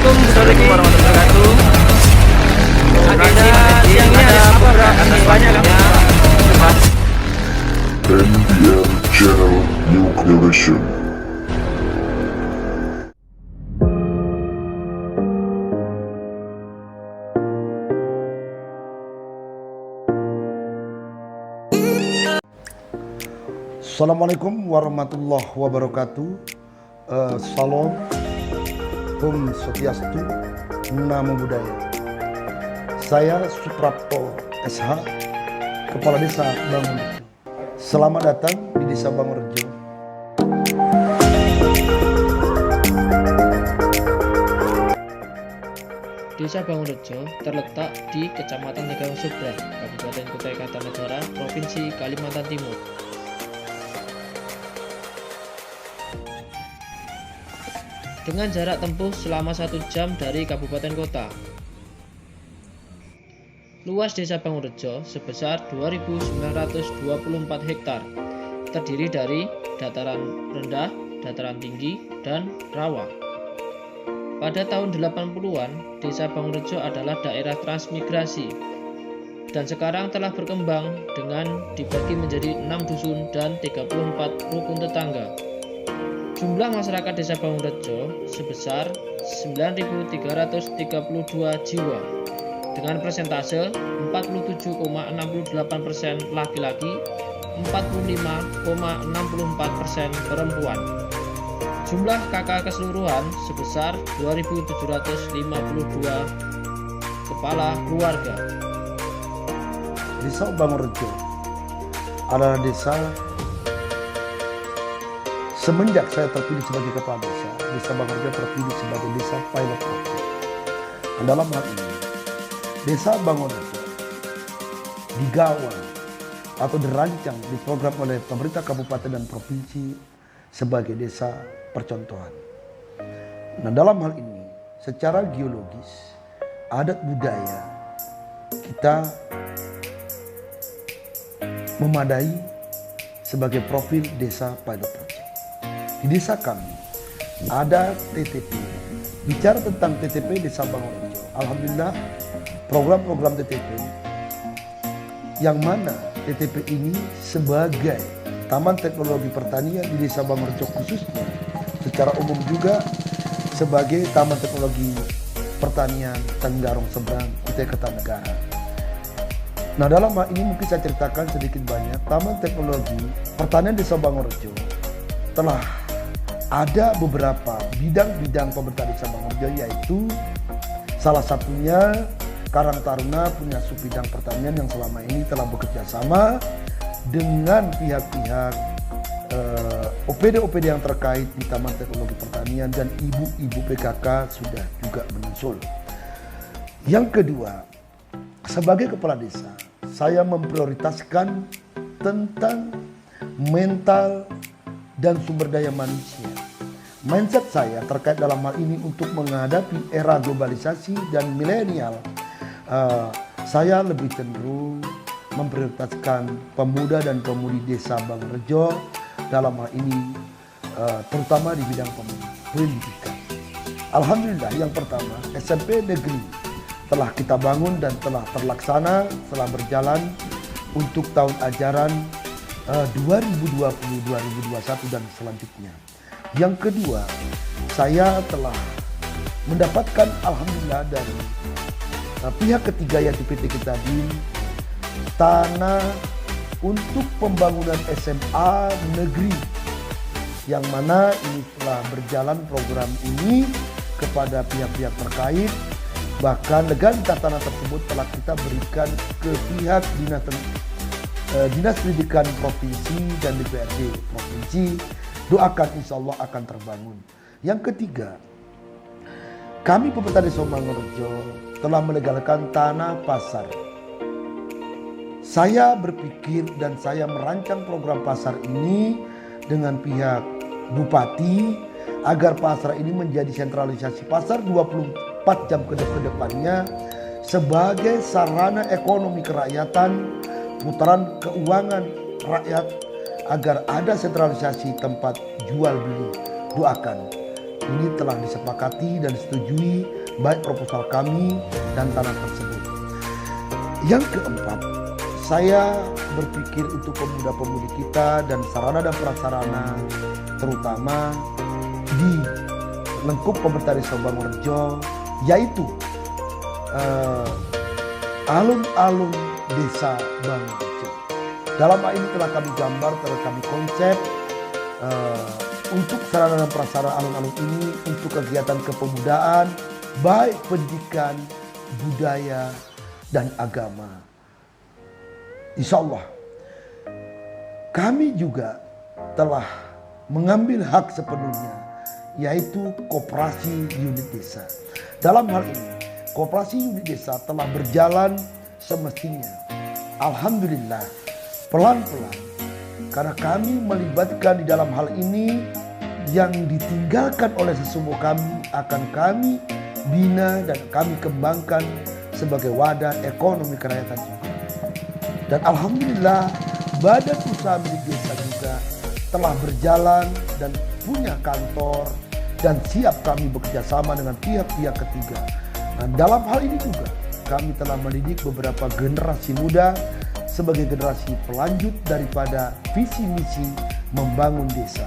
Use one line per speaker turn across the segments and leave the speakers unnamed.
Assalamualaikum warahmatullahi wabarakatuh. Agenda siangnya ada beberapa banyak ya.
NBM Channel New Generation.
Assalamualaikum warahmatullahi wabarakatuh. Salam, Om Swastiastu, Namo Buddhaya. Saya Suprapto SH, Kepala Desa Bangunrejo. Selamat datang di Desa Bangunrejo.
Desa Bangunrejo terletak di Kecamatan Tegal Seberang, Kabupaten Kutai Kartanegara, Provinsi Kalimantan Timur. Dengan jarak tempuh selama 1 jam dari kabupaten kota. Luas Desa Bangunrejo sebesar 2.924 hektar, terdiri dari dataran rendah, dataran tinggi, dan rawa. Pada tahun 80-an, Desa Bangunrejo adalah daerah transmigrasi dan sekarang telah berkembang dengan dibagi menjadi 6 dusun dan 34 rukun tetangga. Jumlah masyarakat Desa Bangunrejo sebesar 9.332 jiwa dengan persentase 47,68% laki-laki, 45,64% perempuan. Jumlah KK keseluruhan sebesar 2.752 kepala keluarga.
Desa Bangunrejo adalah desa semenjak saya terpilih sebagai kepala desa, Desa Bangunrejo terpilih sebagai desa pilot project. Dan dalam hal ini, Desa Bangunrejo digawa atau dirancang, diprogram oleh pemerintah kabupaten dan provinsi sebagai desa percontohan. Nah, dalam hal ini, secara geologis, adat budaya kita memadai sebagai profil desa pilot project. Di desa kami ada TTP. Bicara tentang TTP Desa Bangunrejo, alhamdulillah program-program TTP yang mana TTP ini sebagai Taman Teknologi Pertanian di Desa Bangunrejo khususnya, secara umum juga sebagai Taman Teknologi Pertanian Tenggarong Seberang, Kutai Kartanegara. Nah, dalam hal ini mungkin saya ceritakan sedikit banyak. Taman Teknologi Pertanian Desa Bangunrejo telah ada beberapa bidang-bidang pemerintah Desa Bangunrejo, yaitu salah satunya Karang Taruna punya subbidang pertanian yang selama ini telah bekerja sama dengan pihak-pihak OPD-OPD yang terkait di Taman Teknologi Pertanian, dan ibu-ibu PKK sudah juga menyusul. Yang kedua, sebagai kepala desa, saya memprioritaskan tentang mental dan sumber daya manusia. Mindset saya terkait dalam hal ini untuk menghadapi era globalisasi dan milenial, saya lebih cenderung memprioritaskan pemuda dan pemudi Desa Bangunrejo dalam hal ini, terutama di bidang pendidikan. Alhamdulillah, yang pertama, SMP negeri telah kita bangun dan telah terlaksana, telah berjalan untuk tahun ajaran 2020-2021 dan selanjutnya. Yang kedua, saya telah mendapatkan alhamdulillah dari pihak ketiga yaitu PT Ketadin tanah untuk pembangunan SMA negeri, yang mana ini telah berjalan program ini kepada pihak-pihak terkait. Bahkan legalitas tanah tersebut telah kita berikan ke pihak Dinas Pendidikan Provinsi dan DPRD Provinsi. Doakan, insya Allah akan terbangun. Yang ketiga, kami pemerintah Desa Bangunrejo telah melegalkan tanah pasar. Saya berpikir dan saya merancang program pasar ini dengan pihak Bupati agar pasar ini menjadi sentralisasi pasar 24 jam ke depannya sebagai sarana ekonomi kerakyatan, putaran keuangan rakyat, agar ada sentralisasi tempat jual beli. Doakan ini telah disepakati dan disetujui baik proposal kami dan tanah tersebut. Yang keempat, saya berpikir untuk pemuda-pemudi kita dan sarana dan prasarana, terutama di lengkup pemerintah Desa Bangorejo, yaitu alun-alun Desa Bangorejo. Dalam hal ini telah kami gambar, telah kami konsep untuk sarana dan prasarana alun-alun ini untuk kegiatan kepemudaan, baik pendidikan, budaya, dan agama. Insya Allah kami juga telah mengambil hak sepenuhnya, yaitu koperasi unit desa. Dalam hal ini koperasi unit desa telah berjalan semestinya. Alhamdulillah, pelan-pelan, karena kami melibatkan di dalam hal ini yang ditinggalkan oleh sesepuh kami akan kami bina dan kami kembangkan sebagai wadah ekonomi kerakyatan juga. Dan alhamdulillah badan usaha milik desa juga telah berjalan dan punya kantor dan siap kami bekerja sama dengan pihak-pihak ketiga. Nah, dalam hal ini juga kami telah mendidik beberapa generasi muda sebagai generasi pelanjut daripada visi misi membangun desa.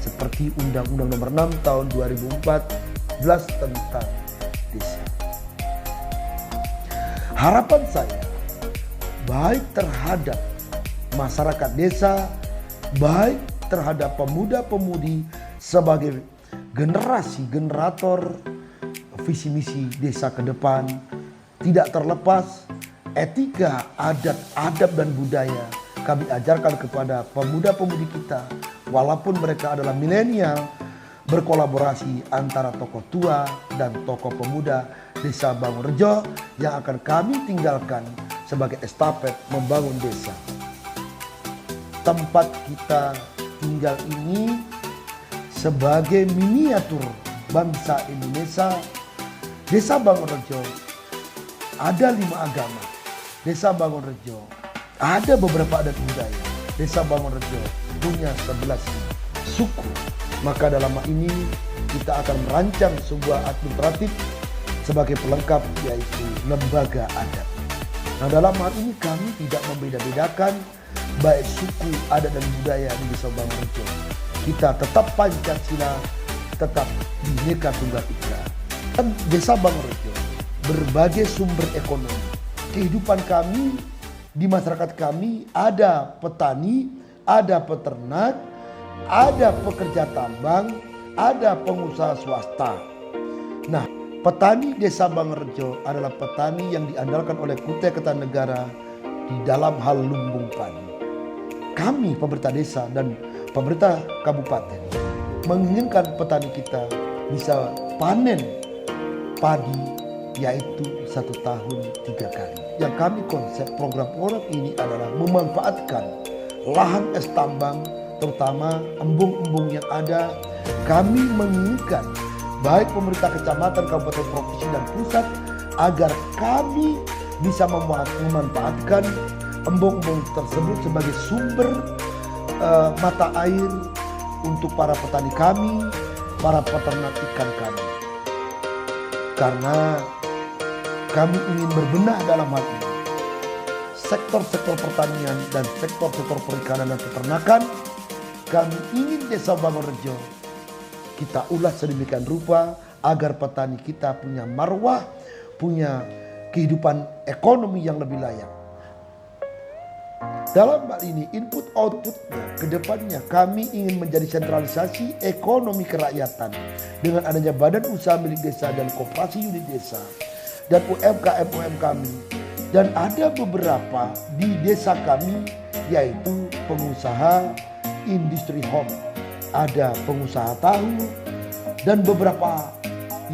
Seperti Undang-Undang Nomor 6 Tahun 2014 tentang desa. Harapan saya baik terhadap masyarakat desa, baik terhadap pemuda-pemudi sebagai generasi generator visi misi desa ke depan, tidak terlepas etika, adat, adab dan budaya kami ajarkan kepada pemuda-pemudi kita, walaupun mereka adalah milenial, berkolaborasi antara tokoh tua dan tokoh pemuda Desa Bangorejo yang akan kami tinggalkan sebagai estafet membangun desa. Tempat kita tinggal ini sebagai miniatur bangsa Indonesia. Desa Bangorejo ada 5 agama. Desa Bangorejo ada beberapa adat budaya. Desa Bangorejo punya 11 suku. Maka dalam hal ini kita akan merancang sebuah administratif sebagai pelengkap, yaitu lembaga adat. Nah, dalam hal ini kami tidak membeda-bedakan baik suku, adat dan budaya di Desa Bangorejo. Kita tetap Pancasila, tetap Bhinneka Tunggal Ika. Dan Desa Bangorejo berbagai sumber ekonomi. Kehidupan kami di masyarakat kami ada petani, ada peternak, ada pekerja tambang, ada pengusaha swasta. Nah, petani Desa Bangorejo adalah petani yang diandalkan oleh Kutai Kertanegara di dalam hal lumbung padi. Kami pemerintah desa dan pemerintah kabupaten menginginkan petani kita bisa panen padi, yaitu 1 tahun 3 kali. Yang kami konsep program ini adalah memanfaatkan lahan es tambang, terutama embung-embung yang ada. Kami menginginkan baik pemerintah kecamatan, kabupaten, provinsi dan pusat agar kami bisa memanfaatkan embung-embung tersebut sebagai sumber mata air untuk para petani kami, para peternak ikan kami. Karena kami ingin berbenah dalam hal ini. Sektor-sektor pertanian dan sektor-sektor perikanan dan peternakan, kami ingin Desa Bangorejo kita ulas sedemikian rupa agar petani kita punya marwah, punya kehidupan ekonomi yang lebih layak. Dalam hal ini input outputnya ke depannya kami ingin menjadi sentralisasi ekonomi kerakyatan dengan adanya badan usaha milik desa dan koperasi unit desa dan UMKM kami. Dan ada beberapa di desa kami yaitu pengusaha industri home, ada pengusaha tahu dan beberapa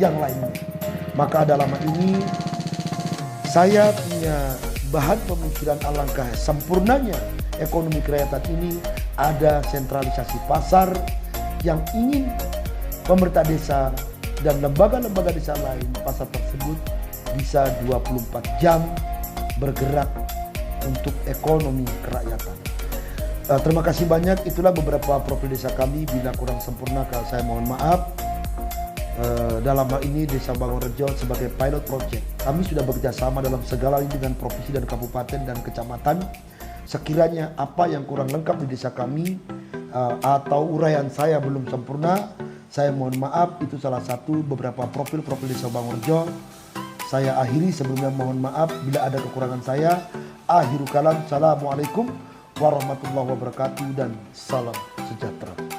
yang lainnya. Maka dalam hal ini saya punya bahan pemikiran alangkah sempurnanya ekonomi kerakyatan ini. Ada sentralisasi pasar yang ingin pemerintah desa dan lembaga-lembaga desa lain pasar tersebut bisa 24 jam bergerak untuk ekonomi kerakyatan. Terima kasih banyak. Itulah beberapa profil desa kami. Bila kurang sempurna, saya mohon maaf. dalam hal ini Desa Bangorejo sebagai pilot project. Kami sudah bekerja sama dalam segala lini dengan provinsi dan kabupaten dan kecamatan. Sekiranya apa yang kurang lengkap di desa kami atau uraian saya belum sempurna, saya mohon maaf. Itu salah satu beberapa profil-profil Desa Bangorejo. Saya akhiri sebelumnya mohon maaf bila ada kekurangan saya. Akhirul kalam, assalamualaikum warahmatullahi wabarakatuh dan salam sejahtera.